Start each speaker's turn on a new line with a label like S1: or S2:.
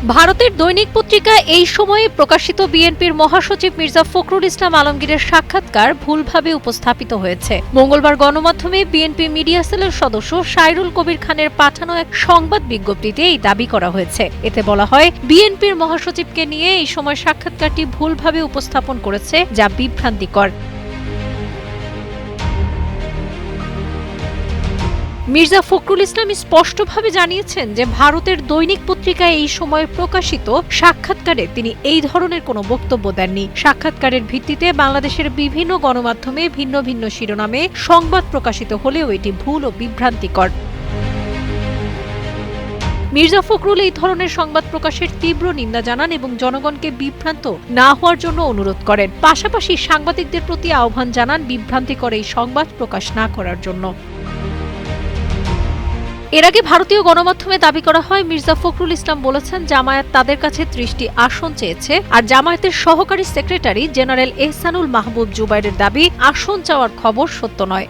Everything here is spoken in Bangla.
S1: ভারতের দৈনিক পত্রিকায় এই সময়ে প্রকাশিত বিএনপির মহাসচিব মির্জা ফখরুল ইসলাম আলমগীরের সাক্ষাৎকার ভুলভাবে উপস্থাপিত হয়েছে। মঙ্গলবার গণমাধ্যমে বিএনপি মিডিয়া সেলের সদস্য সাইরুল কবির খানের পাঠানো এক সংবাদ বিজ্ঞপ্তিতে এই দাবি করা হয়েছে। এতে বলা হয়, বিএনপির মহাসচিবকে নিয়ে এই সময় সাক্ষাৎকারটি ভুলভাবে উপস্থাপন করেছে, যা বিভ্রান্তিকর। মির্জা ফখরুল ইসলাম স্পষ্টভাবে জানিয়েছেন যে ভারতের দৈনিক পত্রিকায় এই সময় প্রকাশিত সাক্ষাৎকারে তিনি এই ধরনের কোনো বক্তব্য দেননি। সাক্ষাৎকারের ভিত্তিতে বাংলাদেশের বিভিন্ন গণমাধ্যমে ভিন্ন ভিন্ন শিরোনামে সংবাদ প্রকাশিত হলেও এটি ভুল ও বিভ্রান্তিকর। মির্জা ফখরুল এই ধরনের সংবাদ প্রকাশের তীব্র নিন্দা জানান এবং জনগণকে বিভ্রান্ত না হওয়ার জন্য অনুরোধ করেন। পাশাপাশি সাংবাদিকদের প্রতি আহ্বান জানান বিভ্রান্তিকর এই সংবাদ প্রকাশ না করার জন্য। এর আগে ভারতীয় গণমাধ্যমে দাবি করা হয়, মির্জা ফখরুল ইসলাম বলেছেন জামায়াত তাদের কাছে ৩০টি আসন চেয়েছে, আর জামায়াতের সহকারী সেক্রেটারি জেনারেল এহসানুল মাহবুব জুবাইরের দাবি আসন চাওয়ার খবর সত্য নয়।